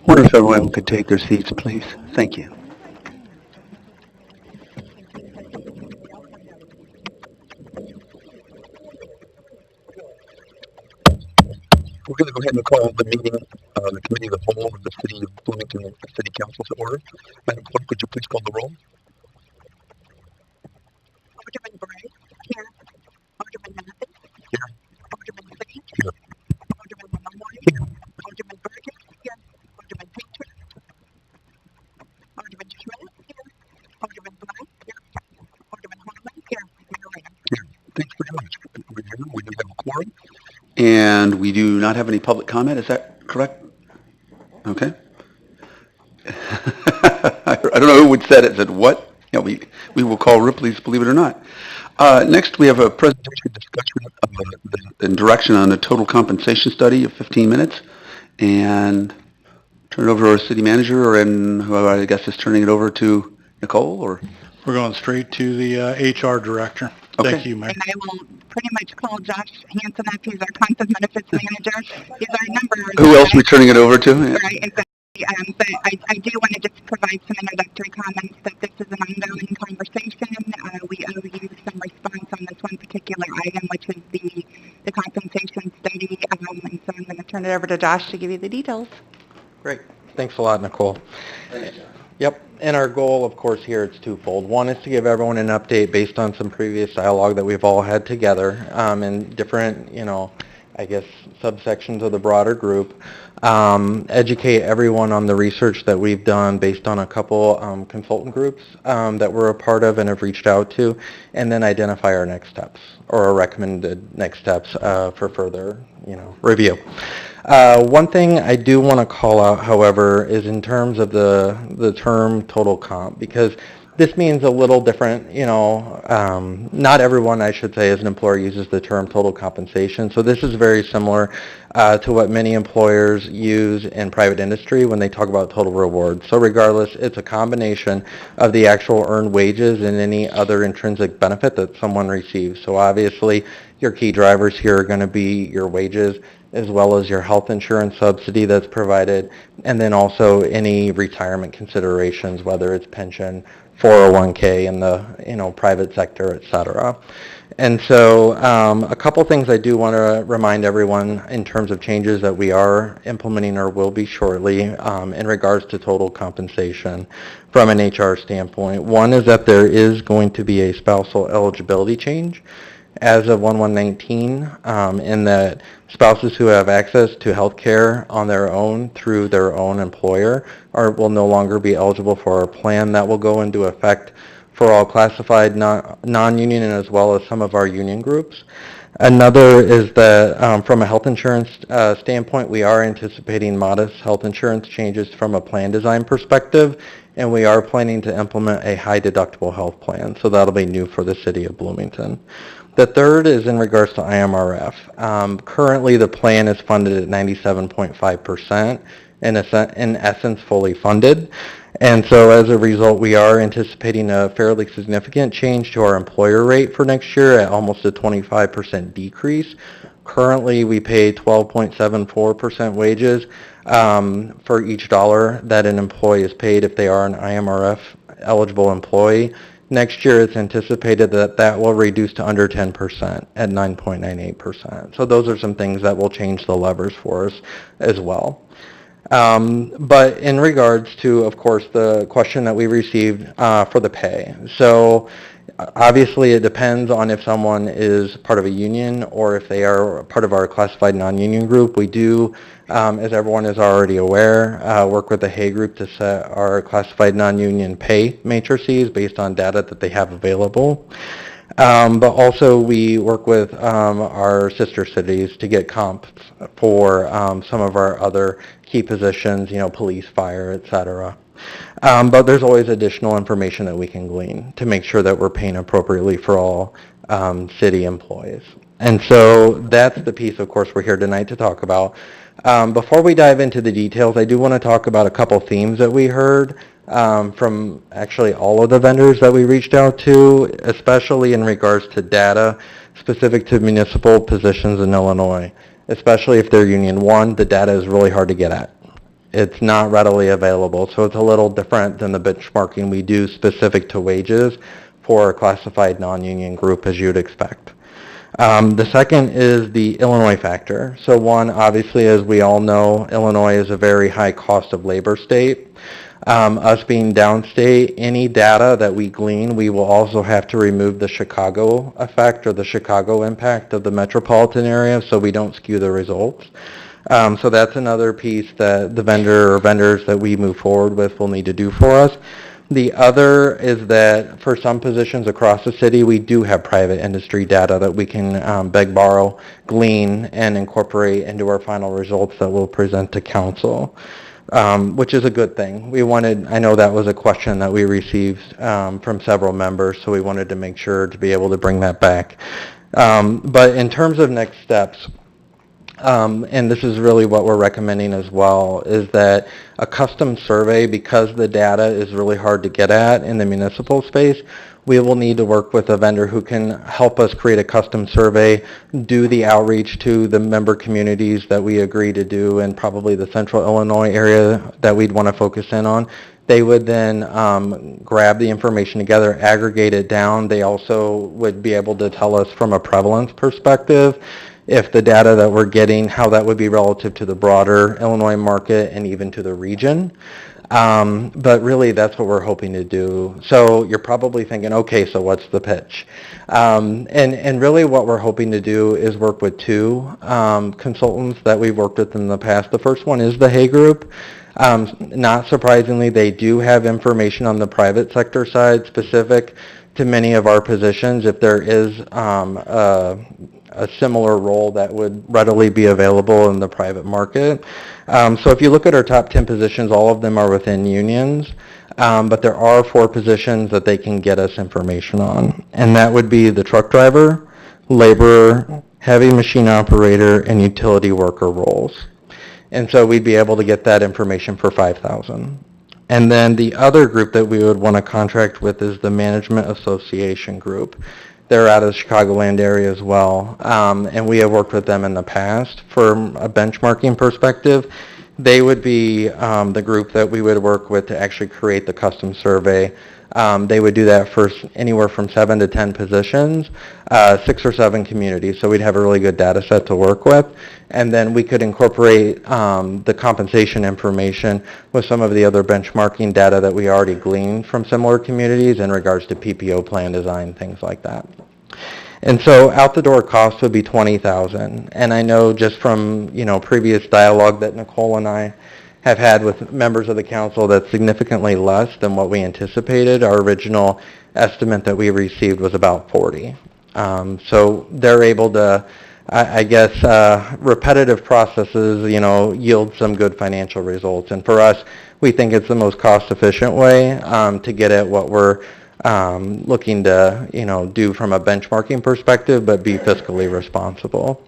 Wonder if everyone could take their seats, please. Thank you. We're going to go ahead and call the meeting, the committee of the whole of the City of Bloomington City Council to order. Madam Clerk, could you please call the roll? Alderman Bray. Here. Alderman Mathis. Here. Alderman City. Here. Alderman Malloy. Here. Alderman Burgess. Here. Alderman Painter. Alderman Schmidt. Here. Alderman Black. Here. Alderman Harlan. Here. Mayor Lamb. Here. Thanks very much. We do have a quorum. And we do not have any public comment, is that correct? Okay. I don't know who would said it, said what? Yeah, we will call Ripley's, believe it or not. Next, we have a presentation discussion and direction on a total compensation study of 15 minutes. And turn it over to our city manager, and who I guess is turning it over to Nicole, or? We're going straight to the HR director. Okay. Thank you, Mayor. And I will pretty much call Josh Hanson up. He's our content benefits manager. He's our number. Who else are we turning it over to? Right, exactly. But I do want to just provide some introductory comments that this is an ongoing conversation. We owe you some response on this one particular item, which is the compensation study. And so I'm going to turn it over to Josh to give you the details. Great. Thanks a lot, Nicole. Thanks, John. Yep. And our goal, of course, here it's twofold. One is to give everyone an update based on some previous dialogue that we've all had together in different, I guess, subsections of the broader group. Educate everyone on the research that we've done based on a couple consultant groups that we're a part of and have reached out to, and then identify our next steps or our recommended next steps for further, review. One thing I do want to call out, however, is in terms of the term total comp, because this means a little different, not everyone, I should say, as an employer uses the term total compensation. So this is very similar to what many employers use in private industry when they talk about total reward. So regardless, it's a combination of the actual earned wages and any other intrinsic benefit that someone receives. So obviously, your key drivers here are going to be your wages, as well as your health insurance subsidy that's provided, and then also any retirement considerations, whether it's pension, 401k in the private sector, et cetera. And so a couple things I do want to remind everyone in terms of changes that we are implementing or will be shortly in regards to total compensation from an HR standpoint. One is that there is going to be a spousal eligibility change as of 1/1/19, in that spouses who have access to health care on their own through their own employer will no longer be eligible for our plan. That will go into effect for all classified non-union and as well as some of our union groups. Another is that from a health insurance standpoint, we are anticipating modest health insurance changes from a plan design perspective, and we are planning to implement a high deductible health plan. So that'll be new for the city of Bloomington. The third is in regards to IMRF. Currently, the plan is funded at 97.5%, in essence, fully funded. And so as a result, we are anticipating a fairly significant change to our employer rate for next year at almost a 25% decrease. Currently, we pay 12.74% wages for each dollar that an employee is paid if they are an IMRF eligible employee. Next year, it's anticipated that that will reduce to under 10% at 9.98%. So those are some things that will change the levers for us as well. But in regards to, of course, the question that we received for the pay. So obviously, it depends on if someone is part of a union or if they are part of our classified non-union group. We do, as everyone is already aware, work with the Hay Group to set our classified non-union pay matrices based on data that they have available. But also we work with our sister cities to get comps for some of our other key positions, police, fire, et cetera. But there's always additional information that we can glean to make sure that we're paying appropriately for all city employees. And so that's the piece, of course, we're here tonight to talk about. Before we dive into the details, I do want to talk about a couple themes that we heard from actually all of the vendors that we reached out to, especially in regards to data specific to municipal positions in Illinois, especially if they're Union 1. The data is really hard to get at. It's not readily available, so it's a little different than the benchmarking we do specific to wages for a classified non-union group, as you'd expect. The second is the Illinois factor. So one, obviously, as we all know, Illinois is a very high cost of labor state. Us being downstate, any data that we glean, we will also have to remove the Chicago effect or the Chicago impact of the metropolitan area so we don't skew the results. So that's another piece that the vendor or vendors that we move forward with will need to do for us. The other is that for some positions across the city, we do have private industry data that we can beg, borrow, glean, and incorporate into our final results that we'll present to council, which is a good thing. I know that was a question that we received from several members, so we wanted to make sure to be able to bring that back. But in terms of next steps, and this is really what we're recommending as well, is that a custom survey, because the data is really hard to get at in the municipal space, we will need to work with a vendor who can help us create a custom survey, do the outreach to the member communities that we agree to do, and probably the central Illinois area that we'd want to focus in on. They would then grab the information together, aggregate it down. They also would be able to tell us from a prevalence perspective if the data that we're getting, how that would be relative to the broader Illinois market and even to the region. But really, that's what we're hoping to do. So you're probably thinking, okay, so what's the pitch? And really what we're hoping to do is work with two consultants that we've worked with in the past. The first one is the Hay Group. Not surprisingly, they do have information on the private sector side specific to many of our positions. If there is a similar role that would readily be available in the private market. So if you look at our top 10 positions, all of them are within unions, but there are 4 positions that they can get us information on, and that would be the truck driver, laborer, heavy machine operator, and utility worker roles. And so we'd be able to get that information for $5,000. And then the other group that we would want to contract with is the Management Association group. They're out of the Chicagoland area as well, and we have worked with them in the past from a benchmarking perspective. They would be the group that we would work with to actually create the custom survey. They would do that for anywhere from 7 to 10 positions, 6 or 7 communities, so we'd have a really good data set to work with. And then we could incorporate the compensation information with some of the other benchmarking data that we already gleaned from similar communities in regards to PPO plan design, things like that. And so out the door cost would be $20,000. And I know just from previous dialogue that Nicole and I have had with members of the council, that's significantly less than what we anticipated. Our original estimate that we received was about 40. So they're able to, I guess, repetitive processes, yield some good financial results. And for us, we think it's the most cost-efficient way to get at what we're looking to, do from a benchmarking perspective, but be fiscally responsible.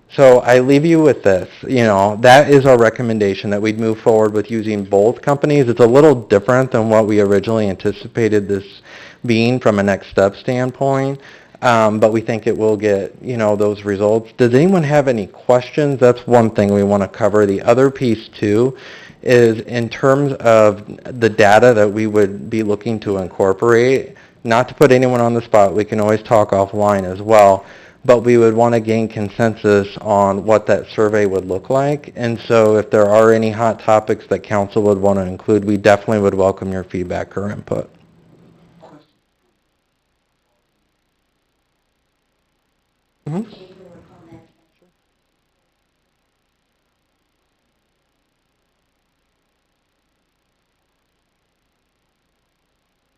So I leave you with this, that is our recommendation, that we'd move forward with using both companies. It's a little different than what we originally anticipated this being from a next step standpoint, but we think it will get, those results. Does anyone have any questions? That's one thing we want to cover. The other piece too is in terms of the data that we would be looking to incorporate, not to put anyone on the spot, we can always talk offline as well, but we would want to gain consensus on what that survey would look like. And so if there are any hot topics that council would want to include, we definitely would welcome your feedback or input. Mm-hmm.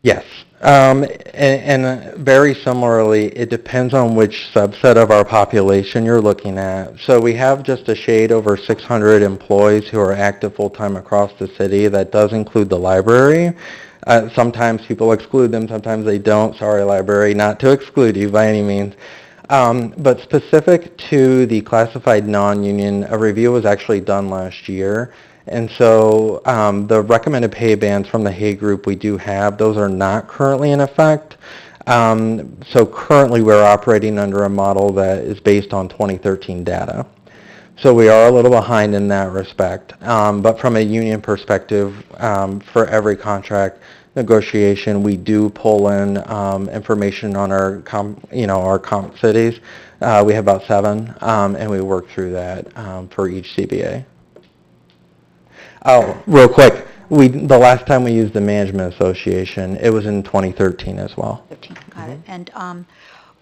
Yes, and very similarly, it depends on which subset of our population you're looking at. So we have just a shade over 600 employees who are active full-time across the city. That does include the library. Sometimes people exclude them, sometimes they don't. Sorry, library, not to exclude you by any means. But specific to the classified non-union, a review was actually done last year. And so the recommended pay bands from the Hay Group we do have, those are not currently in effect. So currently we're operating under a model that is based on 2013 data. So we are a little behind in that respect. But from a union perspective, for every contract negotiation, we do pull in information on our comp cities. We have about 7, and we work through that for each CBA. Oh, real quick, the last time we used the Management Association, it was in 2013 as well. 15, got it. And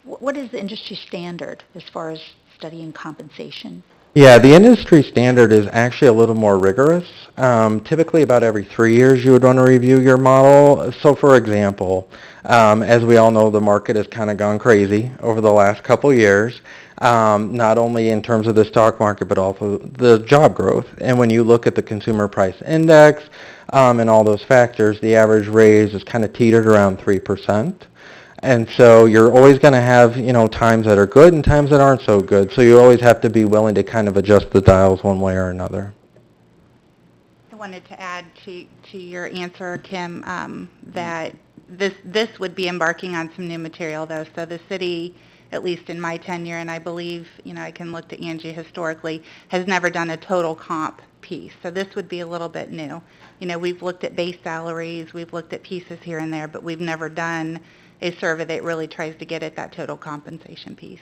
what is the industry standard as far as studying compensation? Yeah, the industry standard is actually a little more rigorous. Typically, about every 3 years, you would want to review your model. So, for example, as we all know, the market has kind of gone crazy over the last couple years, not only in terms of the stock market, but also the job growth. And when you look at the Consumer Price Index and all those factors, the average raise is kind of teetered around 3%. And so you're always going to have, times that are good and times that aren't so good. So you always have to be willing to kind of adjust the dials one way or another. I wanted to add to your answer, Kim, that this would be embarking on some new material, though. So the city, at least in my tenure, and I believe, I can look to Angie historically, has never done a total comp piece. So this would be a little bit new. We've looked at base salaries, we've looked at pieces here and there, but we've never done a survey that really tries to get at that total compensation piece.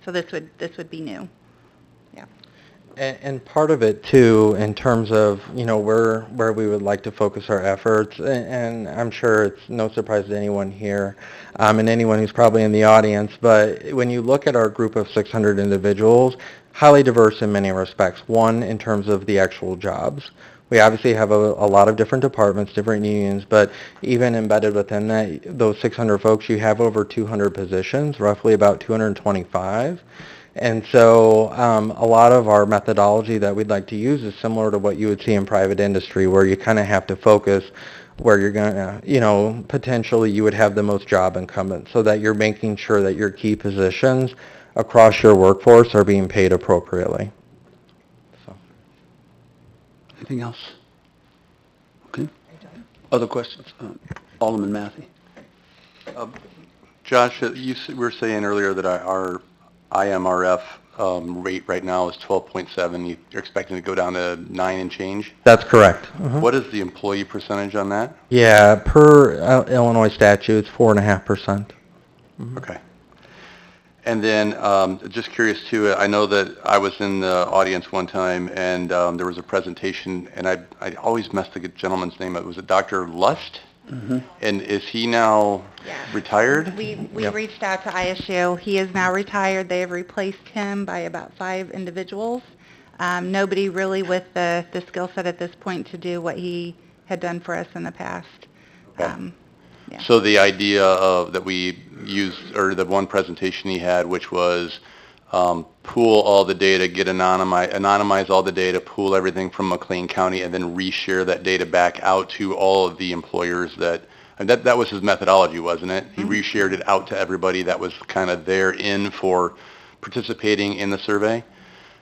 So this would be new. Yeah. And part of it too, in terms of where we would like to focus our efforts, and I'm sure it's no surprise to anyone here, and anyone who's probably in the audience. But when you look at our group of 600 individuals, highly diverse in many respects. One, in terms of the actual jobs. We obviously have a lot of different departments, different unions, but even embedded within those 600 folks, you have over 200 positions, roughly about 225. And so a lot of our methodology that we'd like to use is similar to what you would see in private industry, where you kind of have to focus where you're going to, potentially you would have the most job incumbents, so that you're making sure that your key positions across your workforce are being paid appropriately. Anything else? Okay. Other questions? Alderman Mathey. Josh, you were saying earlier that our IMRF rate right now is 12.7. You're expecting to go down to 9 and change? That's correct. What is the employee percentage on that? Yeah, per Illinois statute, it's 4.5%. Okay. And then, just curious too, I know that I was in the audience one time and there was a presentation, and I always messed the gentleman's name up. Was it Dr. Lust? Mm-hmm. And is he now retired? We reached out to ISU. He is now retired. They have replaced him by about 5 individuals. Nobody really with the skill set at this point to do what he had done for us in the past. Okay. So the idea of that we used, or the one presentation he had, which was pool all the data, anonymize all the data, pool everything from McLean County, and then reshare that data back out to all of the employers that was his methodology, wasn't it? He reshared it out to everybody that was kind of in for participating in the survey?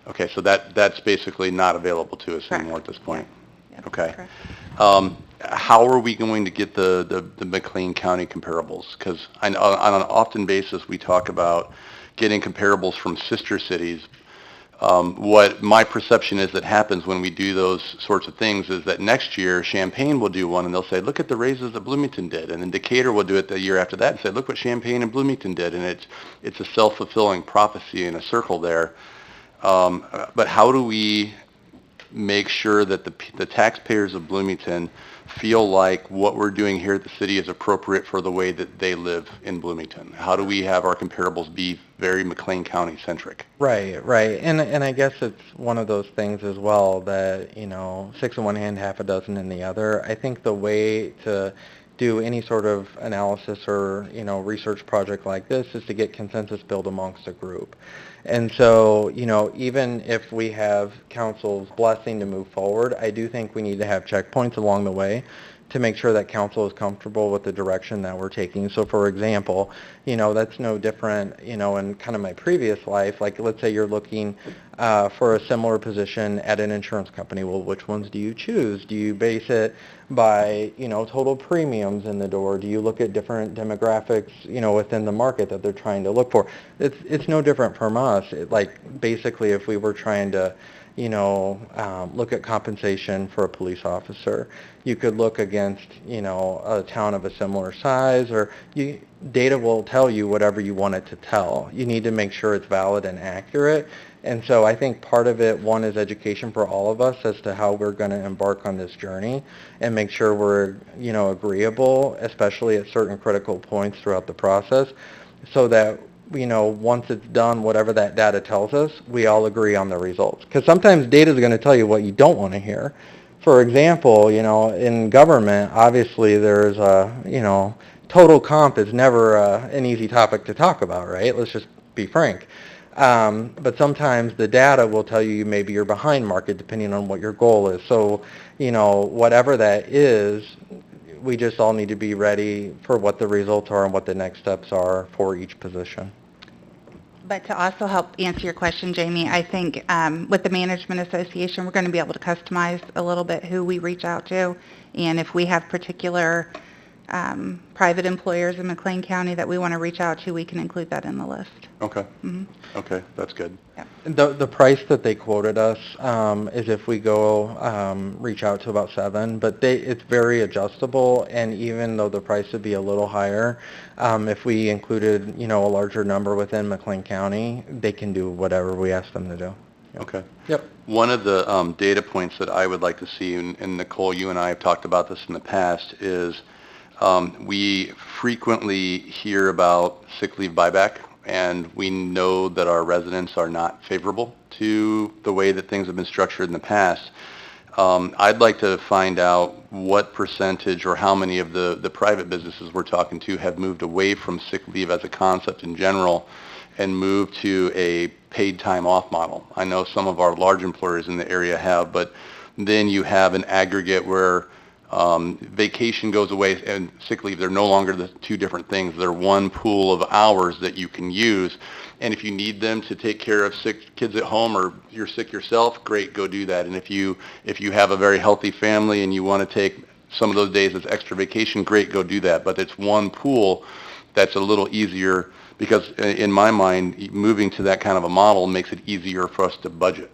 Okay, so that's basically not available to us anymore at this point. Yeah. Okay. Correct. How are we going to get the McLean County comparables? Because on an often basis, we talk about getting comparables from sister cities. What my perception is that happens when we do those sorts of things is that next year, Champaign will do one, and they'll say, look at the raises that Bloomington did. And then Decatur will do it the year after that and say, look what Champaign and Bloomington did. And it's a self-fulfilling prophecy in a circle there. But how do we make sure that the taxpayers of Bloomington feel like what we're doing here at the city is appropriate for the way that they live in Bloomington? How do we have our comparables be very McLean County centric? Right. And I guess it's one of those things as well that, 6 in one hand, half a dozen in the other. I think the way to do any sort of analysis or, research project like this is to get consensus built amongst a group. And so, even if we have council's blessing to move forward, I do think we need to have checkpoints along the way to make sure that council is comfortable with the direction that we're taking. So for example, that's no different, in kind of my previous life. Like, let's say you're looking for a similar position at an insurance company. Well, which ones do you choose? Do you base it by, total premiums in the door? Do you look at different demographics, within the market that they're trying to look for? It's no different from us. Like, basically, if we were trying to, look at compensation for a police officer, you could look against, a town of a similar size, or data will tell you whatever you want it to tell. You need to make sure it's valid and accurate. And so I think part of it, one, is education for all of us as to how we're going to embark on this journey and make sure we're, agreeable, especially at certain critical points throughout the process, so that, once it's done, whatever that data tells us, we all agree on the results. Because sometimes data is going to tell you what you don't want to hear. For example, in government, obviously there's total comp is never an easy topic to talk about, right? Let's just be frank. But sometimes the data will tell you maybe you're behind market depending on what your goal is. So, whatever that is, we just all need to be ready for what the results are and what the next steps are for each position. But to also help answer your question, Jamie, I think with the Management Association, we're going to be able to customize a little bit who we reach out to. And if we have particular private employers in McLean County that we want to reach out to, we can include that in the list. Okay. Okay, that's good. The price that they quoted us is if we go reach out to about 7, but it's very adjustable, and even though the price would be a little higher, if we included, a larger number within McLean County, they can do whatever we ask them to do. Okay. Yep. One of the data points that I would like to see, and Nicole, you and I have talked about this in the past, is we frequently hear about sick leave buyback, and we know that our residents are not favorable to the way that things have been structured in the past. I'd like to find out what percentage or how many of the private businesses we're talking to have moved away from sick leave as a concept in general and moved to a paid time off model. I know some of our large employers in the area have, but then you have an aggregate where vacation goes away and sick leave, they're no longer the two different things. They're one pool of hours that you can use. And if you need them to take care of sick kids at home, or you're sick yourself, great, go do that. And if you have a very healthy family and you want to take some of those days as extra vacation, great, go do that. But it's one pool that's a little easier, because in my mind, moving to that kind of a model makes it easier for us to budget.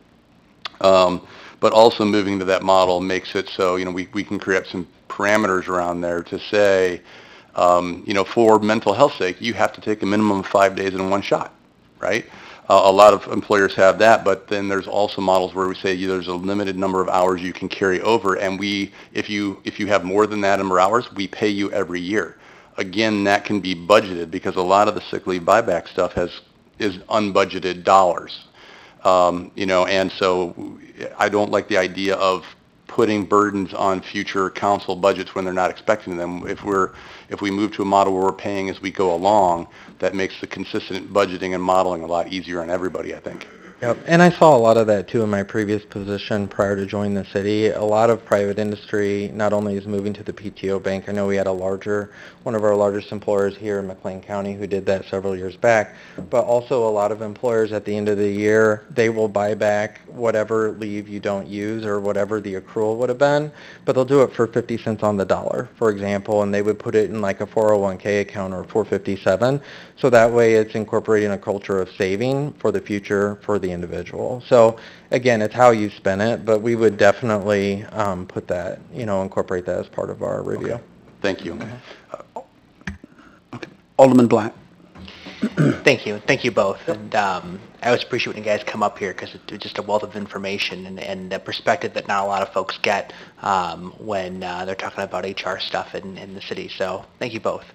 But also moving to that model makes it so, we can create some parameters around there to say, for mental health sake, you have to take a minimum of 5 days in one shot, right? A lot of employers have that, but then there's also models where we say there's a limited number of hours you can carry over, and if you have more than that number of hours, we pay you every year. Again, that can be budgeted, because a lot of the sick leave buyback stuff is unbudgeted dollars. And so I don't like the idea of putting burdens on future council budgets when they're not expecting them. If we move to a model where we're paying as we go along, that makes the consistent budgeting and modeling a lot easier on everybody, I think. Yep, and I saw a lot of that too in my previous position prior to joining the city. A lot of private industry not only is moving to the PTO bank. I know we had one of our largest employers here in McLean County who did that several years back, but also a lot of employers at the end of the year, they will buy back whatever leave you don't use or whatever the accrual would have been, but they'll do it for 50 cents on the dollar, for example, and they would put it in like a 401k account or 457. So that way it's incorporating a culture of saving for the future for the individual. So again, it's how you spend it, but we would definitely put that, incorporate that as part of our review. Okay. Thank you. Alderman Black. Thank you. Thank you both. And I always appreciate when you guys come up here, because it's just a wealth of information and a perspective that not a lot of folks get when they're talking about HR stuff in the city. So thank you both.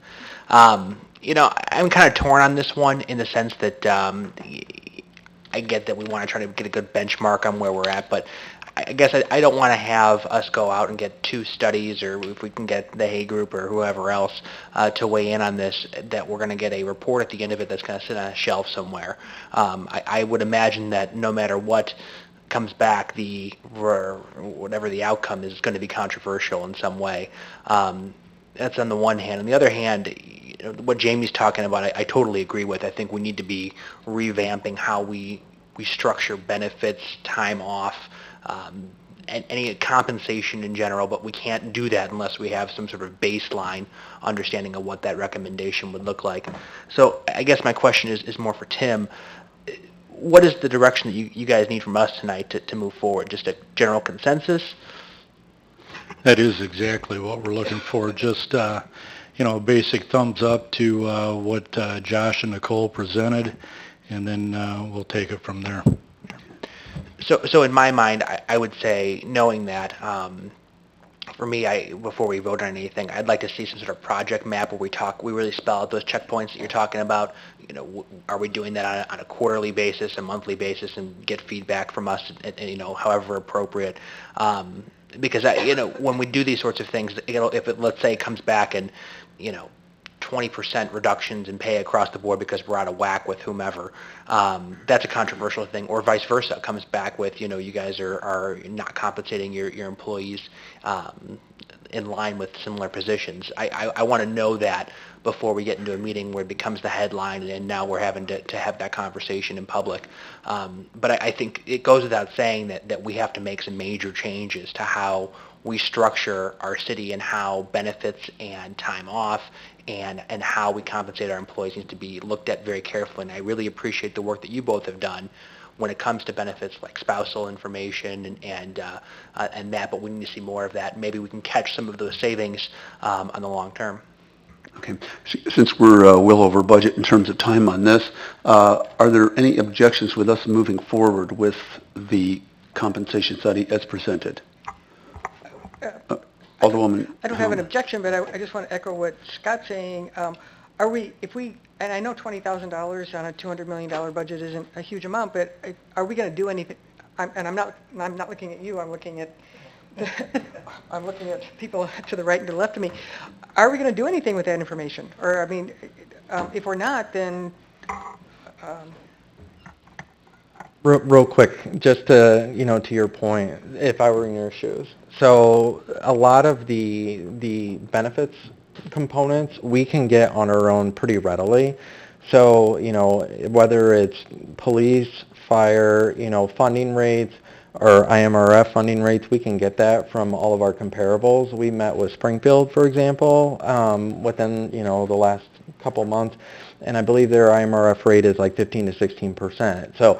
I'm kind of torn on this one in the sense that I get that we want to try to get a good benchmark on where we're at, but I guess I don't want to have us go out and get 2 studies, or if we can get the Hay Group or whoever else to weigh in on this, that we're going to get a report at the end of it that's going to sit on a shelf somewhere. I would imagine that no matter what comes back, whatever the outcome is going to be controversial in some way. That's on the one hand. On the other hand, what Jamie's talking about, I totally agree with. I think we need to be revamping how we we structure benefits, time off, and any compensation in general, but we can't do that unless we have some sort of baseline understanding of what that recommendation would look like. So I guess my question is more for Tim. What is the direction that you guys need from us tonight to move forward? Just a general consensus? That is exactly what we're looking for, just, basic thumbs up to what Josh and Nicole presented, and then we'll take it from there. So in my mind, I would say, knowing that, for me, before we vote on anything, I'd like to see some sort of project map where we really spell out those checkpoints that you're talking about. Are we doing that on a quarterly basis, a monthly basis, and get feedback from us, however appropriate. Because when we do these sorts of things, if it, let's say, comes back and, 20% reductions in pay across the board because we're out of whack with whomever, that's a controversial thing. Or vice versa, comes back with, you guys are not compensating your employees in line with similar positions. I want to know that before we get into a meeting where it becomes the headline and now we're having to have that conversation in public. But I think it goes without saying that we have to make some major changes to how we structure our city and how benefits and time off and how we compensate our employees needs to be looked at very carefully. And I really appreciate the work that you both have done when it comes to benefits like spousal information and that, but we need to see more of that. Maybe we can catch some of those savings on the long term. Okay. Since we're well over budget in terms of time on this, are there any objections with us moving forward with the compensation study as presented? Alderwoman. I don't have an objection, but I just want to echo what Scott's saying. And I know $20,000 on a $200 million budget isn't a huge amount, but are we going to do anything? I'm not looking at you, I'm looking at people to the right and to the left of me. Are we going to do anything with that information? Or, if we're not, then... Real quick, just to your point, if I were in your shoes. So a lot of the benefits components we can get on our own pretty readily. So, whether it's police, fire, funding rates, or IMRF funding rates, we can get that from all of our comparables. We met with Springfield, for example, within, the last couple months, and I believe their IMRF rate is like 15 to 16%. So,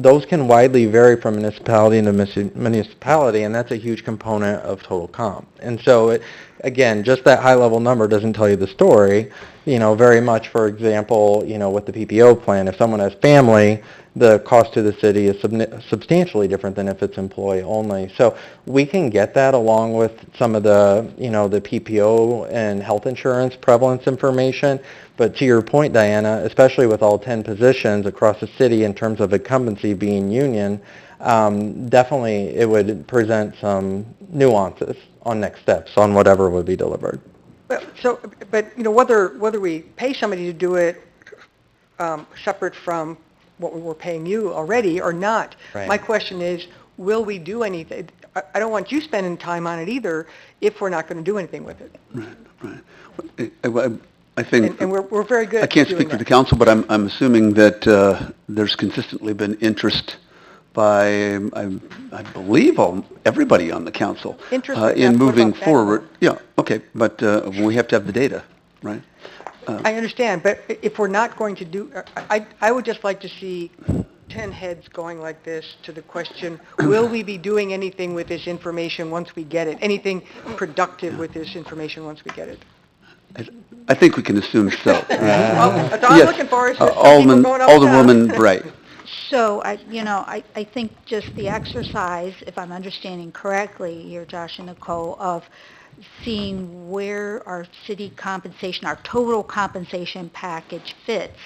those can widely vary from municipality to municipality, and that's a huge component of total comp. And so, again, just that high-level number doesn't tell you the story. Very much, for example, with the PPO plan, if someone has family, the cost to the city is substantially different than if it's employee only. So we can get that along with some of the, the PPO and health insurance prevalence information. But to your point, Diana, especially with all 10 positions across the city in terms of incumbency being union, definitely it would present some nuances on next steps on whatever would be delivered. But whether we pay somebody to do it separate from what we're paying you already or not, Right. My question is, will we do anything? I don't want you spending time on it either if we're not going to do anything with it. Right. I think... And we're very good I at can't doing speak for that. the council, but I'm assuming that there's consistently been interest by, I believe, everybody on the council Interest, but in what moving about forward. backbone? Yeah, okay, but we have to have the data, right? I understand, but if we're not going to do, I would just like to see 10 heads going like this to the question, will we be doing anything with this information once we get it? Anything productive with this information once we get it? I think we can assume so. That's all I'm looking for is some people Alderman, going up and down. Alderwoman Bright. So, I think just the exercise, if I'm understanding correctly here, Josh and Nicole, of seeing where our city compensation, our total compensation package fits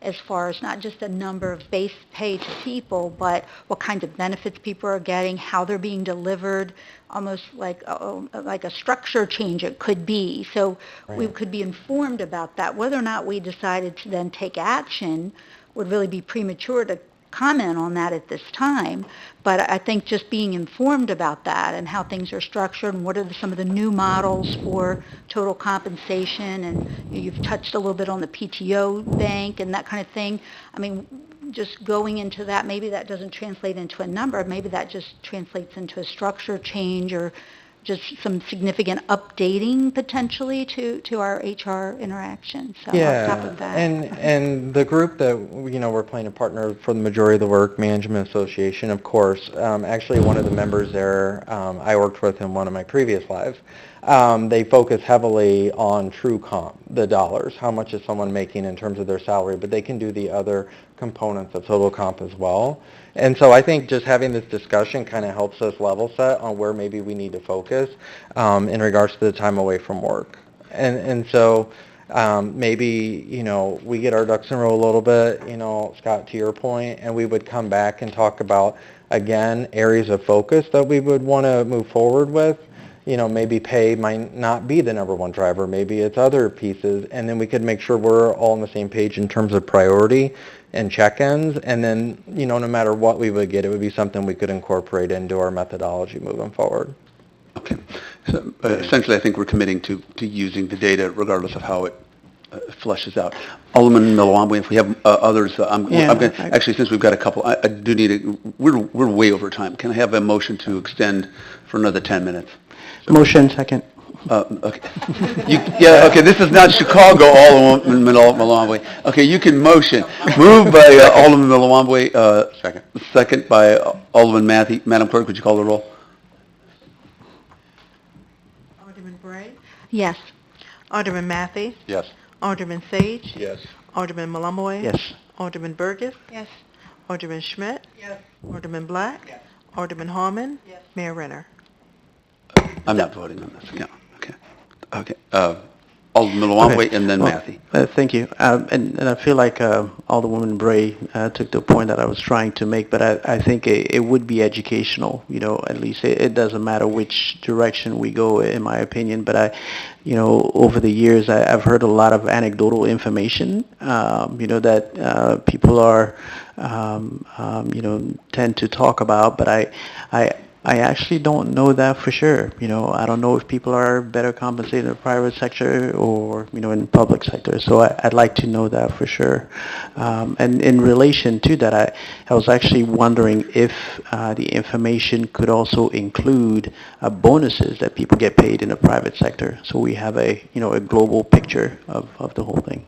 as far as not just a number of base pay to people, but what kinds of benefits people are getting, how they're being delivered, almost like a structure change it could be. So we could be informed about that. Whether or not we decided to then take action would really be premature to comment on that at this time, but I think just being informed about that and how things are structured and what are some of the new models for total compensation, and you've touched a little bit on the PTO bank and that kind of thing. I mean, just going into that, maybe that doesn't translate into a number, maybe that just translates into a structure change or just some significant updating potentially to our HR interaction. So on top of that. and the group that, we're playing a partner for the majority of the work, Management Association, of course, actually one of the members there, I worked with in one of my previous lives. They focus heavily on true comp, the dollars, how much is someone making in terms of their salary, but they can do the other components of total comp as well. And so I think just having this discussion kind of helps us level set on where maybe we need to focus in regards to the time away from work. And so maybe, we get our ducks in a row a little bit, Scott, to your point, and we would come back and talk about, again, areas of focus that we would want to move forward with. Maybe pay might not be the number one driver. Maybe it's other pieces. And then we could make sure we're all on the same page in terms of priority and check-ins. And then, no matter what we would get, it would be something we could incorporate into our methodology moving forward. Okay. So essentially, I think we're committing to using the data regardless of how it fleshes out. Alderman Milwaukee, if we have others, I'm going to, actually, since we've got a couple, I do need we're way over time. Can I have a motion to extend for another 10 minutes? Motion, second. Okay. Okay, this is not Chicago, Alderman Milwaukee. Okay, you can motion. Moved by Alderman Milwaukee, second by Alderman Matthew. Madam Clerk, would you call the roll? Alderman Bray? Yes. Alderman Matthey? Yes. Alderman Sage? Yes. Alderman Malumboy? Yes. Alderman Burgess? Yes. Alderman Schmidt? Yes. Alderman Black? Yes. Alderman Hallman? Yes. Mayor Renner? I'm not voting on this. Yeah. Okay. Alderman Milwaukee and then Matthew. Thank you. And I feel like Alderwoman Bray took the point that I was trying to make, but I think it would be educational, at least. It doesn't matter which direction we go, in my opinion, but over the years, I've heard a lot of anecdotal information, that people are, tend to talk about, but I actually don't know that for sure. I don't know if people are better compensated in the private sector or, in the public sector. So I'd like to know that for sure. And in relation to that, I was actually wondering if the information could also include bonuses that people get paid in the private sector. So we have a global picture of the whole thing.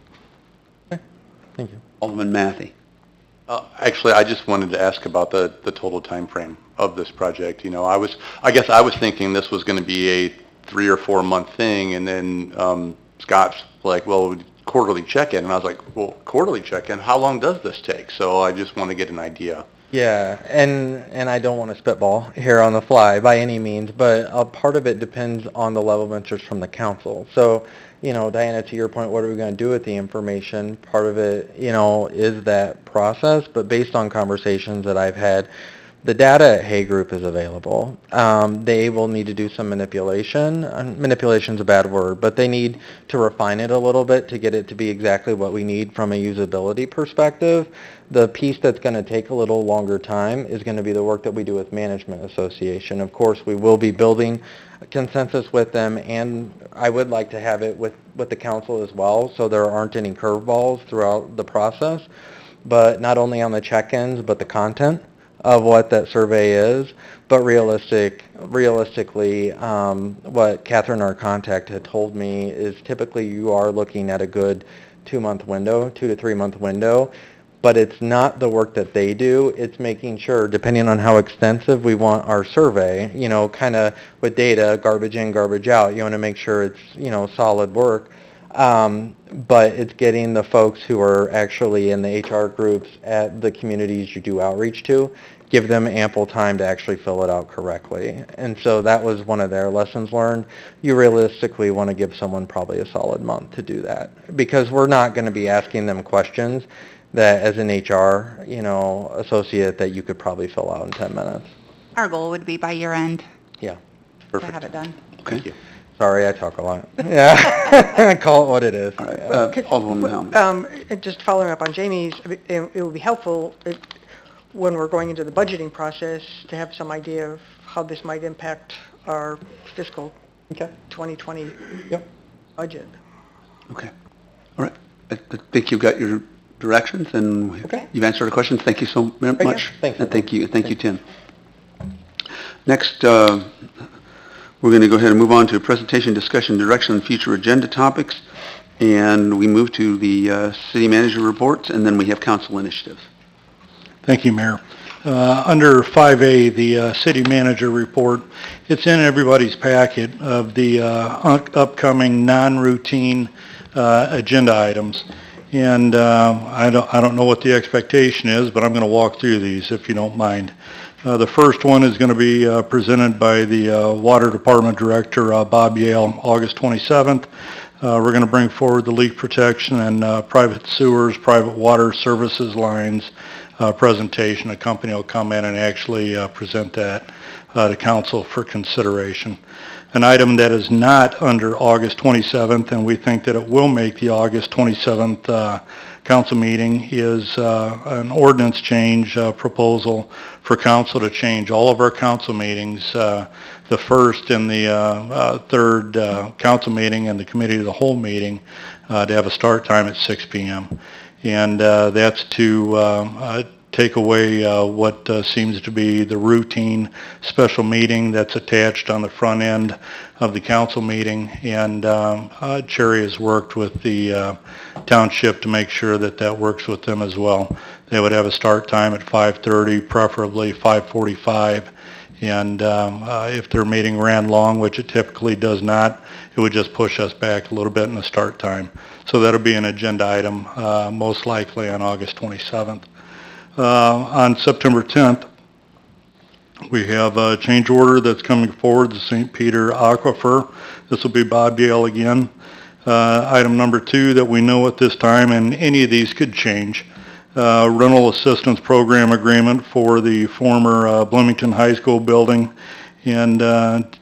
Okay. Thank you. Alderman Matthey. Actually, I just wanted to ask about the total time frame of this project. I guess I was thinking this was going to be a 3 or 4 month thing, and then Scott's like, well, quarterly check-in, and I was like, well, quarterly check-in, how long does this take? So I just want to get an idea. Yeah, and I don't want to spitball here on the fly by any means, but a part of it depends on the level of interest from the council. So, Diana, to your point, what are we going to do with the information? Part of it, is that process, but based on conversations that I've had, the data at Hay Group is available. They will need to do some manipulation. Manipulation's a bad word, but they need to refine it a little bit to get it to be exactly what we need from a usability perspective. The piece that's going to take a little longer time is going to be the work that we do with Management Association. Of course, we will be building a consensus with them, and I would like to have it with the council as well, so there aren't any curveballs throughout the process, but not only on the check-ins, but the content of what that survey is, but realistically, what Catherine, our contact, had told me is typically you are looking at a good 2-month window, 2 to 3 month window, but it's not the work that they do. It's making sure, depending on how extensive we want our survey, kind of with data, garbage in, garbage out, you want to make sure it's, solid work. But it's getting the folks who are actually in the HR groups at the communities you do outreach to, give them ample time to actually fill it out correctly. And so that was one of their lessons learned. You realistically want to give someone probably a solid month to do that, because we're not going to be asking them questions that as an HR, associate that you could probably fill out in 10 minutes. Our goal would be by year end Yeah. to have it done. Okay. Thank you. Sorry, I talk a lot. Yeah. Call it what it is. All right. Alderwoman Helm. And just following up on Jamie's, it would be helpful, when we're going into the budgeting process, to have some idea of how this might impact our fiscal Okay. 2020 Yep. budget. Okay. All right. I think you've got your directions, and Okay. you've answered our questions. Thank you so much. Thanks, And thank you, Tim. Next, we're going to go ahead and move on to presentation, discussion, direction, and future agenda topics. And we move to the city manager reports, and then we have council initiatives. Thank you, Mayor. Under 5A, the city manager report, it's in everybody's packet of the upcoming non-routine agenda items. And I don't know what the expectation is, but I'm going to walk through these if you don't mind. The first one is going to be presented by the Water Department Director, Bob Yale, August 27th. We're going to bring forward the leak protection and private sewers, private water services lines presentation. A company will come in and actually present that to council for consideration. An item that is not under August 27th, and we think that it will make the August 27th council meeting, is an ordinance change proposal for council to change all of our council meetings, the first and the third council meeting and the committee of the whole meeting, to have a start time at 6 p.m. And that's to take away what seems to be the routine special meeting that's attached on the front end of the council meeting. And Cherry has worked with the township to make sure that that works with them as well. They would have a start time at 5:30, preferably 5:45. And if their meeting ran long, which it typically does not, it would just push us back a little bit in the start time. So that'll be an agenda item, most likely on August 27th. On September 10th, we have a change order that's coming forward, the St. Peter Aquifer. This will be Bob Yale again. Item number 2 that we know at this time, and any of these could change, rental assistance program agreement for the former Bloomington High School building. And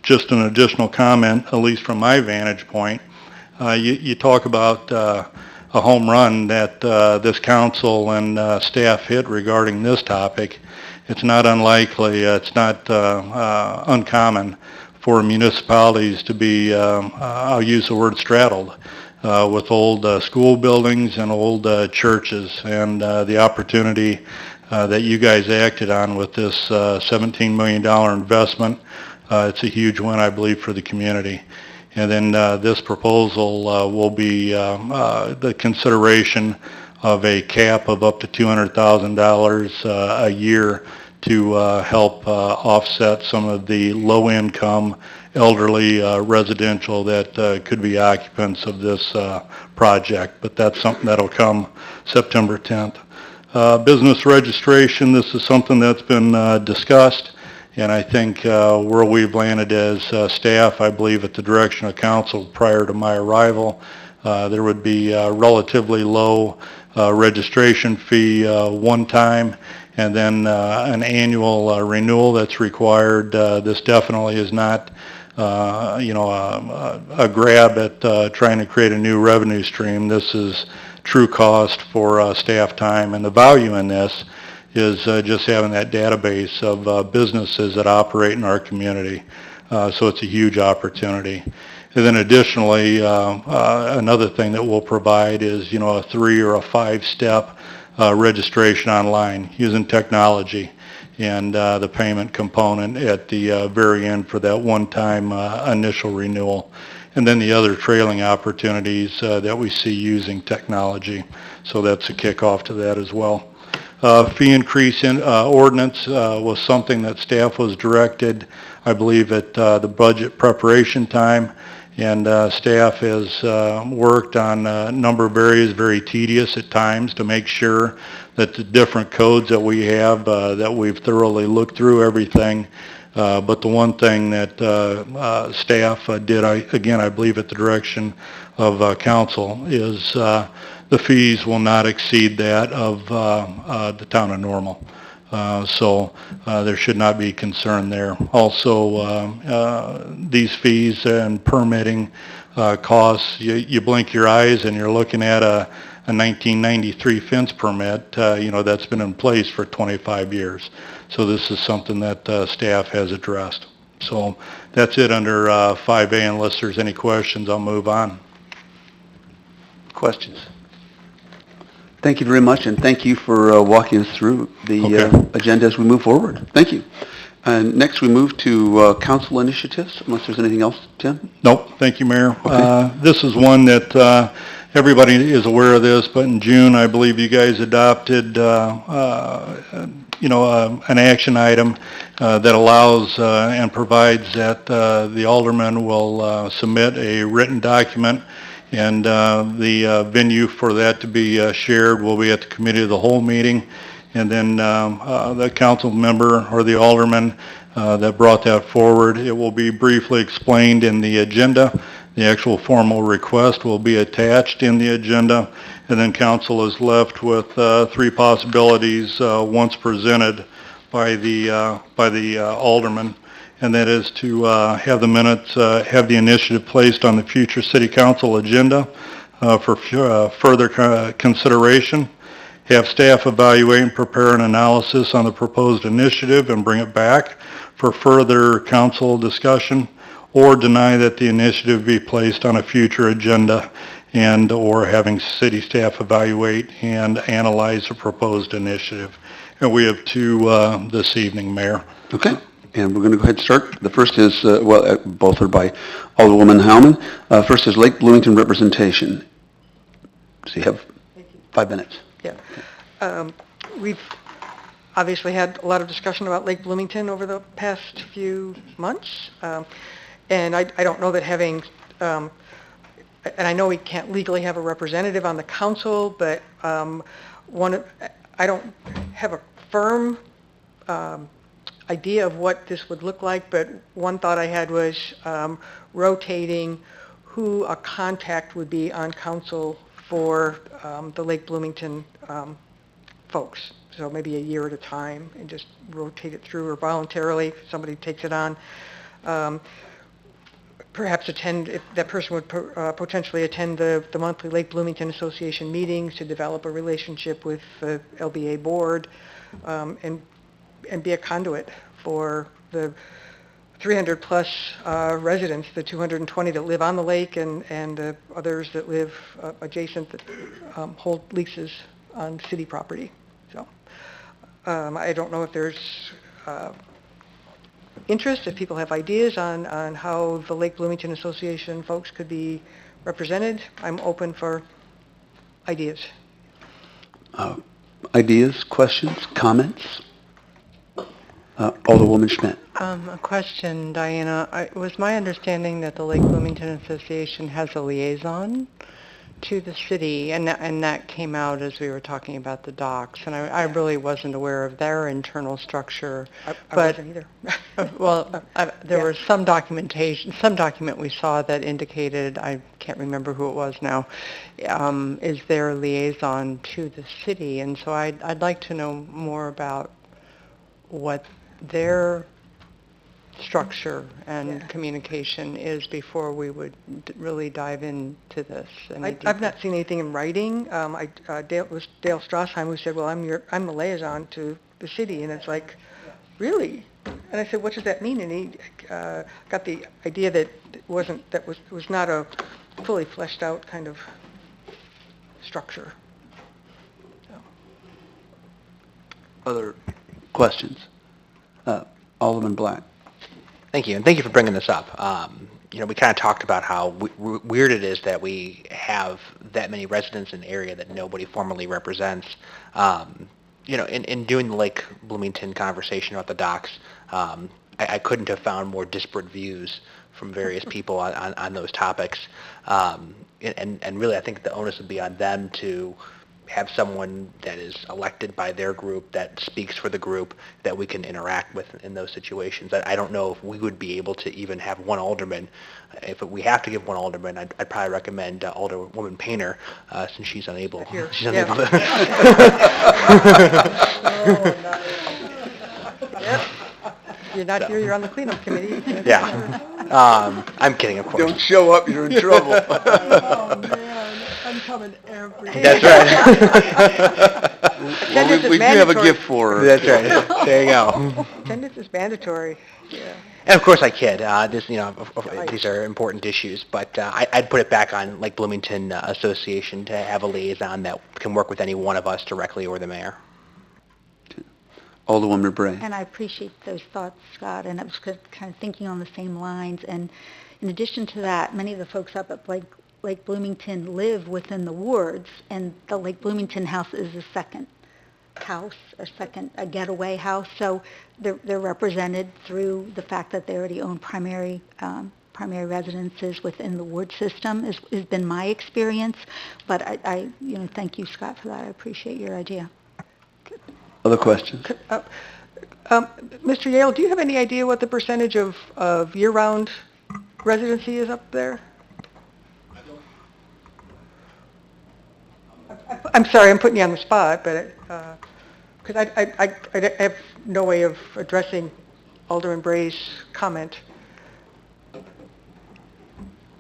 just an additional comment, at least from my vantage point, you talk about a home run that this council and staff hit regarding this topic. It's not unlikely, it's not uncommon for municipalities to be, I'll use the word straddled, with old school buildings and old churches. And the opportunity that you guys acted on with this $17 million investment, it's a huge win, I believe, for the community. And then this proposal will be the consideration of a cap of up to $200,000 a year to help offset some of the low-income elderly residential that could be occupants of this project. But that's something that'll come September 10th. Business registration, this is something that's been discussed. And I think where we've landed as staff, I believe at the direction of council prior to my arrival, there would be a relatively low registration fee one time, and then an annual renewal that's required. This definitely is not a grab at trying to create a new revenue stream. This is true cost for staff time, and the value in this is just having that database of businesses that operate in our community. So it's a huge opportunity. And then additionally, another thing that we'll provide is, a 3 or a 5-step registration online using technology, and the payment component at the very end for that one-time initial renewal. And then the other trailing opportunities that we see using technology. So that's a kickoff to that as well. Fee increase in ordinance was something that staff was directed, I believe, at the budget preparation time, and staff has worked on a number of areas, very tedious at times, to make sure that the different codes that we have, that we've thoroughly looked through everything. But the one thing that staff did, again, I believe at the direction of council, is the fees will not exceed that of the town of Normal. So there should not be concern there. Also, these fees and permitting costs, you blink your eyes and you're looking at a a 1993 fence permit, that's been in place for 25 years. So this is something that staff has addressed. So that's it under 5A. Unless there's any questions, I'll move on. Questions? Thank you very much, and thank you for walking us through the Okay. agenda as we move forward. Thank you. And next, we move to council initiatives, unless there's anything else, Tim? Nope, thank you, Mayor. Okay. This is one that everybody is aware of this, but in June, I believe you guys adopted, an action item that allows and provides that the alderman will submit a written document, and the venue for that to be shared will be at the committee of the whole meeting, and then the council member or the alderman that brought that forward. It will be briefly explained in the agenda. The actual formal request will be attached in the agenda, and then council is left with three possibilities once presented by the alderman, and that is to have the minutes, have the initiative placed on the future city council agenda for further consideration, have staff evaluate and prepare an analysis on the proposed initiative and bring it back for further council discussion, or deny that the initiative be placed on a future agenda, and or having city staff evaluate and analyze the proposed initiative. And we have two this evening, Mayor. Okay, and we're going to go ahead and start. The first is, both are by Alderwoman Howman. First is Lake Bloomington representation. So you have 5 minutes. Yeah. We've obviously had a lot of discussion about Lake Bloomington over the past few months. And I don't know that having, and I know we can't legally have a representative on the council, but I don't have a firm idea of what this would look like, but one thought I had was rotating who a contact would be on council for the Lake Bloomington folks. So maybe a year at a time and just rotate it through, or voluntarily, if somebody takes it on. Perhaps attend, if that person would potentially attend the monthly Lake Bloomington Association meetings to develop a relationship with the LBA board, and be a conduit for the 300 plus residents, the 220 that live on the lake, and the others that live adjacent that hold leases on city property. So I don't know if there's interest, if people have ideas on how the Lake Bloomington Association folks could be represented. I'm open for ideas. Ideas, questions, comments? Alderwoman Schmidt. A question, Diana. It was my understanding that the Lake Bloomington Association has a liaison to the city, and that came out as we were talking about the docks, and I really wasn't aware of their internal structure. I wasn't either. There was some documentation, some document we saw that indicated, I can't remember who it was now, is their liaison to the city, and so I'd like to know more about what their structure and communication is before we would really dive into this. I've not seen anything in writing. It was Dale Strassheim who said, well, I'm the liaison to the city, and it's like, really? And I said, what does that mean? And he got the idea that it was not a fully fleshed out kind of structure. So. Other questions? Alderman Black. Thank you, and thank you for bringing this up. We kind of talked about how weird it is that we have that many residents in the area that nobody formally represents. In doing the Lake Bloomington conversation about the docks, I couldn't have found more disparate views from various people on those topics. And really, I think the onus would be on them to have someone that is elected by their group that speaks for the group that we can interact with in those situations. I don't know if we would be able to even have one alderman. If we have to give one alderman, I'd probably recommend Alderwoman Painter, since she's unable. She's unable to. Yep. You're not here, you're on the cleanup committee. Yeah. I'm kidding, of course. Don't show up, you're in trouble. Oh, man, I'm coming there. That's right. Attendance is We do have a mandatory. gift for. That's right. There you go. Attendance is mandatory, yeah. And of course I kid. This, Right. these are important issues, but I'd put it back on Lake Bloomington Association to have a liaison that can work with any one of us directly or the mayor. Alderwoman Bray. And I appreciate those thoughts, Scott, and I was kind of thinking on the same lines. And in addition to that, many of the folks up at Lake Bloomington live within the wards, and the Lake Bloomington house is a second house, a getaway house. So they're represented through the fact that they already own primary residences within the ward system has been my experience. But I thank you, Scott, for that. I appreciate your idea. Other questions? Mr. Yale, do you have any idea what the percentage of year-round residency is up there? I'm sorry, I'm putting you on the spot, but, because I have no way of addressing Alderman Bray's comment.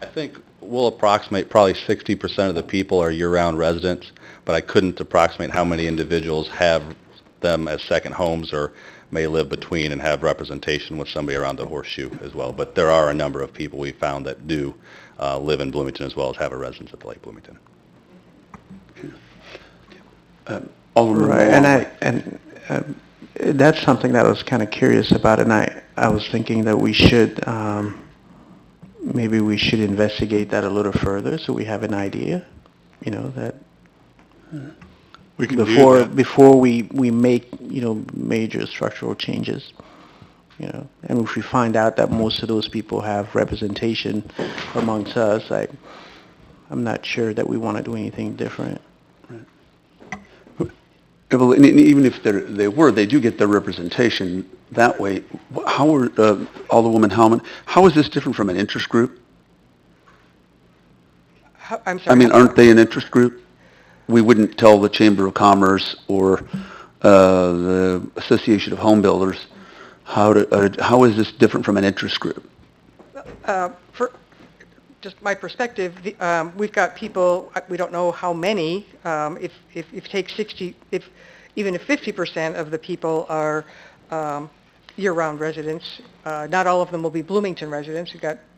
I think we'll approximate probably 60% of the people are year-round residents, but I couldn't approximate how many individuals have them as second homes or may live between and have representation with somebody around the horseshoe as well. But there are a number of people we found that do live in Bloomington as well as have a residence at the Lake Bloomington. Alderman Right, Wall. and that's something that I was kind of curious about, and I was thinking that maybe we should investigate that a little further so we have an idea, that We can do that. before we make, major structural changes, and if we find out that most of those people have representation amongst us, I'm not sure that we want to do anything different. Yeah, well, and even if they do get their representation that way, how are, Alderwoman Howman, how is this different from an interest group? I'm I sorry. mean, aren't they an interest group? We wouldn't tell the Chamber of Commerce or the Association of Home Builders how is this different from an interest group? For just my perspective, we've got people, we don't know how many, if you take 60, even if 50% of the people are year-round residents, not all of them will be Bloomington residents.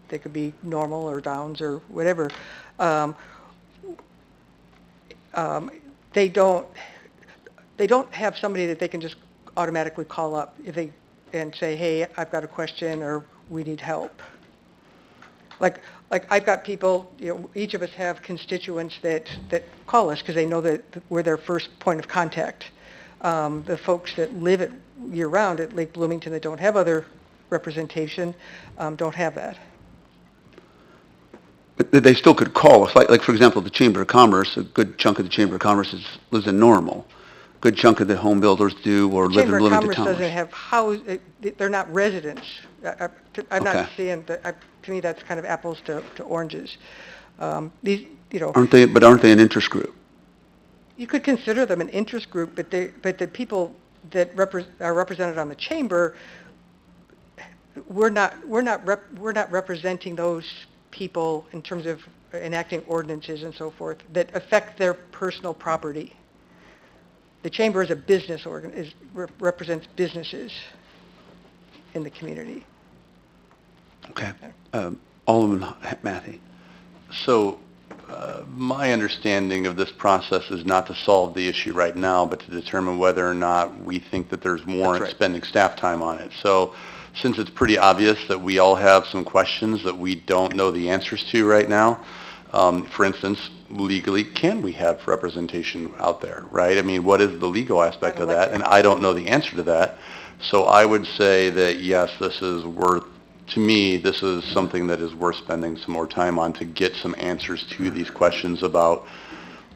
They could be Normal or Downs or whatever. They don't have somebody that they can just automatically call up and say, hey, I've got a question or we need help. Like I've got people, each of us have constituents that call us because they know that we're their first point of contact. The folks that live year-round at Lake Bloomington that don't have other representation don't have that. But they still could call us, like for example, the Chamber of Commerce, a good chunk of the Chamber of Commerce lives in Normal. A good chunk of the home builders do or live in Chamber of Bloomington Commerce Towers. doesn't have they're not residents. I'm not Okay. seeing that. To me, that's kind of apples to oranges. These, Aren't they an interest group? you could consider them an interest group, but the people that are represented on the chamber, we're not representing those people in terms of enacting ordinances and so forth that affect their personal property. The chamber is a business represents businesses in the community. Okay. Alderman Matthey. So, my understanding of this process is not to solve the issue right now, but to determine whether or not we think that there's warrant That's right. spending staff time on it. So, since it's pretty obvious that we all have some questions that we don't know the answers to right now, for instance, legally, can we have representation out there, right? I mean, what is the legal aspect of that? And I don't know the answer to that. So I would say that, yes, to me, this is something that is worth spending some more time on to get some answers to these questions about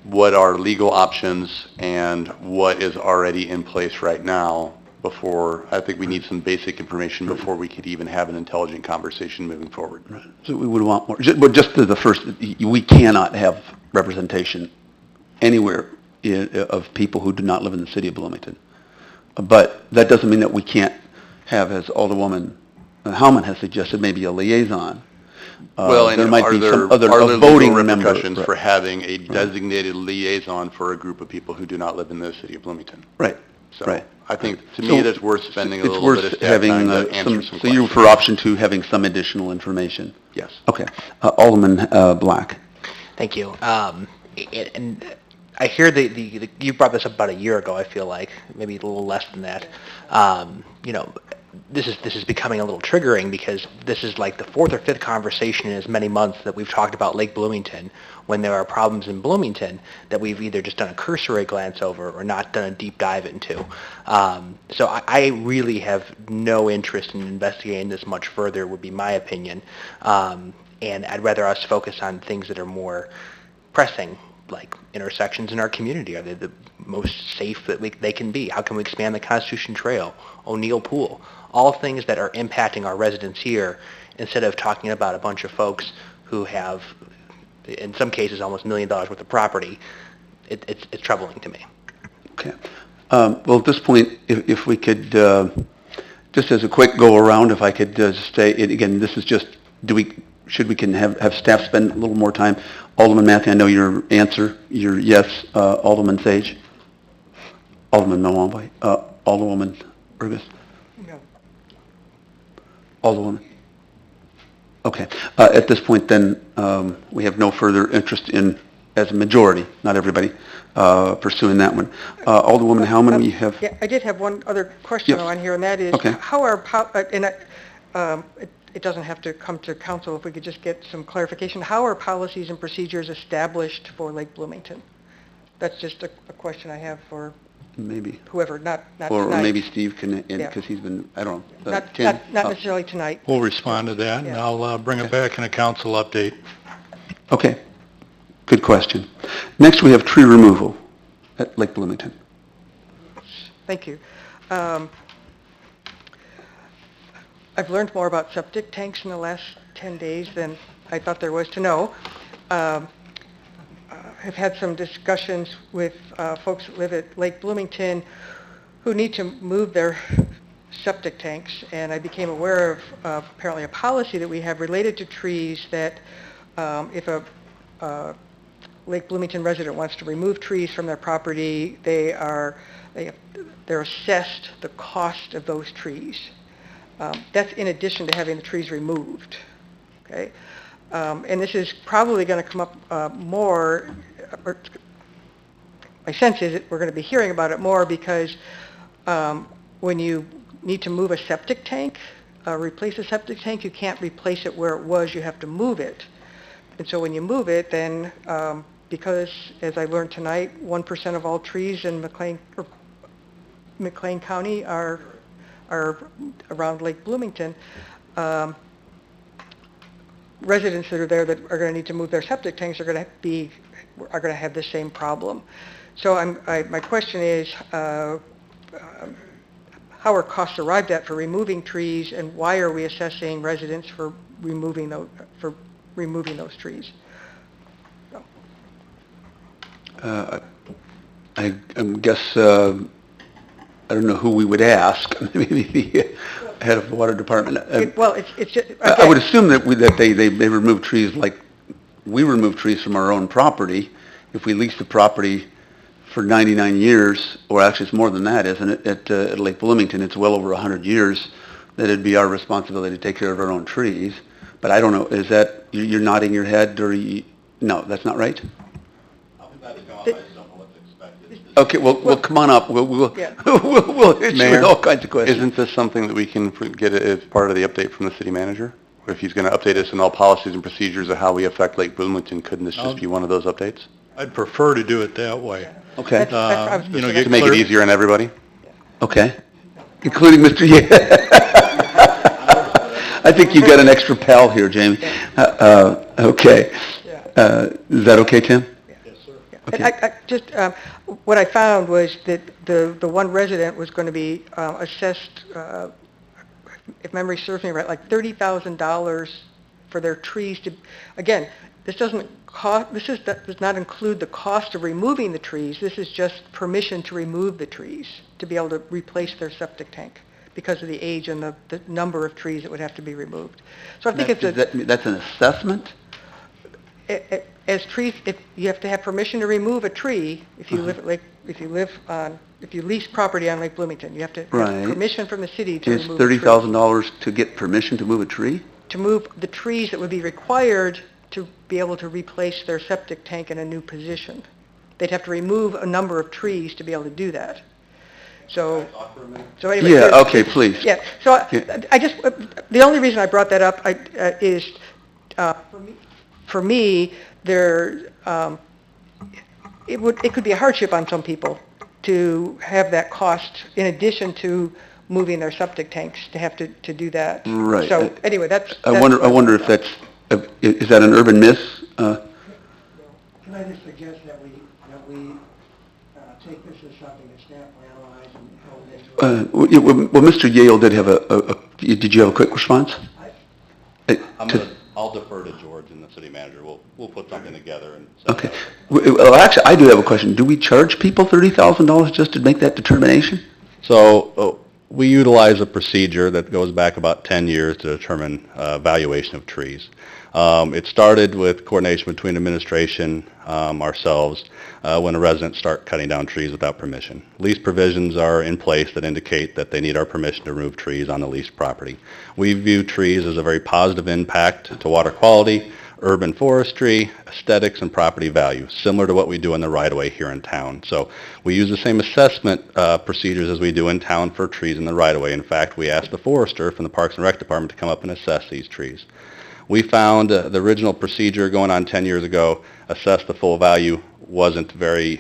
what are legal options and what is already in place right now I think we need some basic information before we could even have an intelligent conversation moving forward. So we would want more, but just to the first, we cannot have representation anywhere of people who do not live in the city of Bloomington. But that doesn't mean that we can't have, as Alderwoman Howman has suggested, maybe a liaison Well, and there might are be there, some other are a there voting legal member. repercussions for having a designated liaison for a group of people who do not live in the city of Bloomington? Right, So right. I think, to So me, that's worth spending a it's little bit of worth staff having time to answer some so you're questions. for option 2, having some additional information. Yes. Okay. Alderman Black. Thank you. And I hear you brought this up about a year ago, I feel like, maybe a little less than that. You know, this is becoming a little triggering because this is like the fourth or fifth conversation in as many months that we've talked about Lake Bloomington when there are problems in Bloomington that we've either just done a cursory glance over or not done a deep dive into. So I really have no interest in investigating this much further, would be my opinion. And I'd rather us focus on things that are more pressing, like intersections in our community. Are they the most safe that they can be? How can we expand the Constitution Trail, O'Neill Pool? All things that are impacting our residents here instead of talking about a bunch of folks who have, in some cases, almost $1 million worth of property. It's troubling to me. Okay. Well, at this point, if we could, just as a quick go-around, if I could just say, again, this is just, should we can have staff spend a little more time? Alderman Matthew, I know your answer, your yes. Alderman Sage? Alderman Milwaukee? Alderwoman Burgess? No. Alderwoman? Okay. At this point, then, we have no further interest in, as a majority, not everybody, pursuing that one. Alderwoman Hellman, you have? Yeah, I did have one other question Yes. on here, and that is, Okay. how are, it doesn't have to come to council, if we could just get some clarification, how are policies and procedures established for Lake Bloomington? That's just a question I have for Maybe. whoever, not Or tonight. maybe Steve can, Yeah. because he's been, I don't know. Not Ken? necessarily tonight. We'll respond to that, and Yeah. I'll bring it back in a council update. Okay, good question. Next, we have tree removal at Lake Bloomington. Thank you. I've learned more about septic tanks in the last 10 days than I thought there was to know. I've had some discussions with folks that live at Lake Bloomington who need to move their septic tanks, and I became aware of apparently a policy that we have related to trees that if a Lake Bloomington resident wants to remove trees from their property, they're assessed the cost of those trees. That's in addition to having the trees removed, okay? And this is probably going to come up more, or my sense is that we're going to be hearing about it more because when you need to move a septic tank, replace a septic tank, you can't replace it where it was, you have to move it. And so when you move it, then because, as I learned tonight, 1% of all trees in McLean County are around Lake Bloomington, residents that are there that are going to need to move their septic tanks are going to have the same problem. So my question is, how are costs arrived at for removing trees, and why are we assessing residents for removing those trees? I guess, I don't know who we would ask, maybe the head of the water department. Well, it's just, I would assume that they remove trees like we remove trees from our own property. If we lease the property for 99 years, or actually it's more than that, isn't it? At Lake Bloomington, it's well over 100 years, that it'd be our responsibility to take care of our own trees. But I don't know, is that, you're nodding your head, or no, that's not right? Okay, well, come on up. We'll Yeah. we'll hit you Mayor, with all kinds of questions. Isn't this something that we can get as part of the update from the city manager? Or if he's going to update us on all policies and procedures of how we affect Lake Bloomington, couldn't this just be one of those updates? I'd prefer to do it that way. Okay, Get To make it easier on everybody? okay. Including Mr. I think you got an extra pal here, Jamie. Okay. Is that okay, Tim? Okay. What I found was that the one resident was going to be assessed, if memory serves me right, like $30,000 for their trees to, again, this does not include the cost of removing the trees. This is just permission to remove the trees, to be able to replace their septic tank, because of the age and the number of trees that would have to be removed. So I think That's an assessment? as trees, if you have to have permission to remove a tree, if you Uh-huh. live at Lake, if you lease property on Lake Bloomington, you have to have Right. permission from the city to Is remove a tree. $30,000 to get permission to move a tree? To move the trees that would be required to be able to replace their septic tank in a new position. They'd have to remove a number of trees to be able to do that. So, anyway. Yeah, okay, please. Yeah, so Yeah. I just, the only reason I brought that up is, for me, it could be a hardship on some people to have that cost in addition to moving their septic tanks, to have to do that. Right. So, anyway, that's. I wonder if that's, is that an urban myth? Can I just suggest that we take this as something that staff will analyze and hold into? Well, Mr. Yale did have did you have a quick response? I'll defer to George and the city manager. We'll put something together and. Okay. Well, actually, I do have a question. Do we charge people $30,000 just to make that determination? So we utilize a procedure that goes back about 10 years to determine valuation of trees. It started with coordination between administration, ourselves, when a residents start cutting down trees without permission. Lease provisions are in place that indicate that they need our permission to remove trees on the leased property. We view trees as a very positive impact to water quality, urban forestry, aesthetics, and property value, similar to what we do in the right-of-way here in town. So we use the same assessment procedures as we do in town for trees in the right-of-way. In fact, we asked the forester from the Parks and Rec Department to come up and assess these trees. We found the original procedure going on 10 years ago, assessed the full value, wasn't very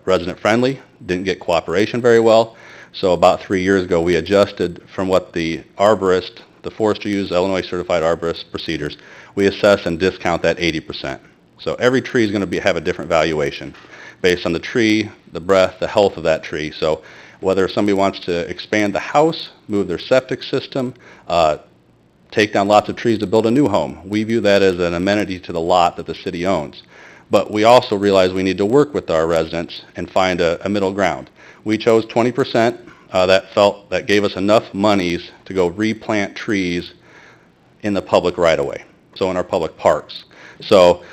resident-friendly, didn't get cooperation very well. So about 3 years ago, we adjusted from what the arborist, the forester used, Illinois Certified Arborist procedures. We assess and discount that 80%. So every tree is going to have a different valuation based on the tree, the breadth, the health of that tree. So whether somebody wants to expand the house, move their septic system, take down lots of trees to build a new home, we view that as an amenity to the lot that the city owns. But we also realize we need to work with our residents and find a middle ground. We chose 20%. That gave us enough monies to go replant trees in the public right-of-way, so in our public parks. So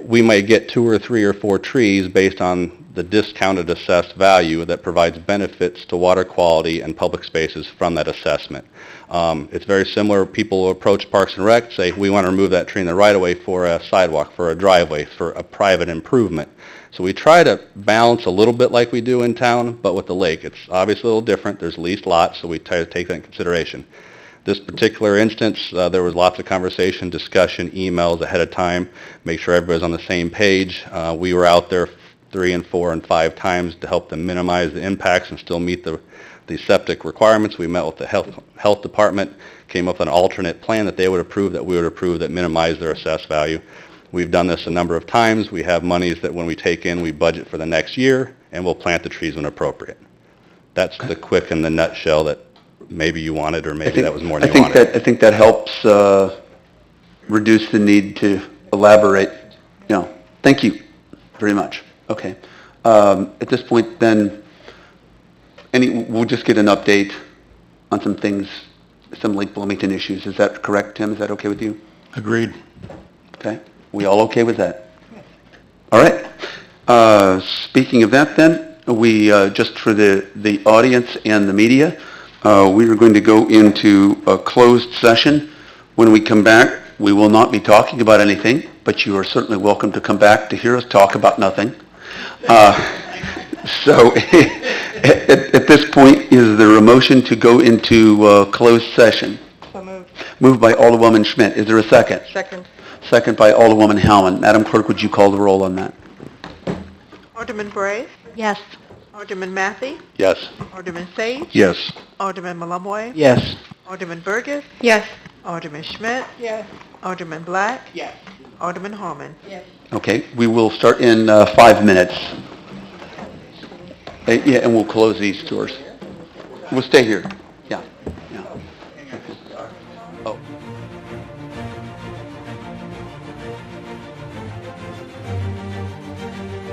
we may get 2 or 3 or 4 trees based on the discounted assessed value that provides benefits to water quality and public spaces from that assessment. It's very similar. People who approach Parks and Rec say, we want to remove that tree in the right-of-way for a sidewalk, for a driveway, for a private improvement. So we try to balance a little bit like we do in town, but with the lake. It's obviously a little different. There's leased lots, so we try to take that in consideration. This particular instance, there was lots of conversation, discussion, emails ahead of time, make sure everybody's on the same page. We were out there 3 and 4 and 5 times to help them minimize the impacts and still meet the septic requirements. We met with the health department, came up with an alternate plan that they would approve, that we would approve, that minimized their assessed value. We've done this a number of times. We have monies that when we take in, we budget for the next year, and we'll plant the trees when appropriate. That's the quick in the nutshell that maybe you wanted, or maybe that was more than you wanted. I think that helps reduce the need to elaborate. Thank you very much. Okay. At this point, then, we'll just get an update on some things, some Lake Bloomington issues. Is that correct, Tim? Is that okay with you? Agreed. Okay. We all okay with that? All right. Speaking of that, then, we just for the audience and the media, we are going to go into a closed session. When we come back, we will not be talking about anything, but you are certainly welcome to come back to hear us talk about nothing. So at this point, is there a motion to go into closed session? So moved. Moved by Alderwoman Schmidt. Is there a second? Second. Second by Alderwoman Howland. Madam Clerk, would you call the roll on that? Alderman Bray? Yes. Alderman Matthey? Yes. Alderman Sage? Yes. Alderman Malumboy? Yes. Alderman Burgess? Yes. Alderman Schmidt? Yes. Alderman Black? Yes. Alderman Holman? Yes. Okay, we will start in 5 minutes. Yeah, and we'll close these doors. We'll stay here.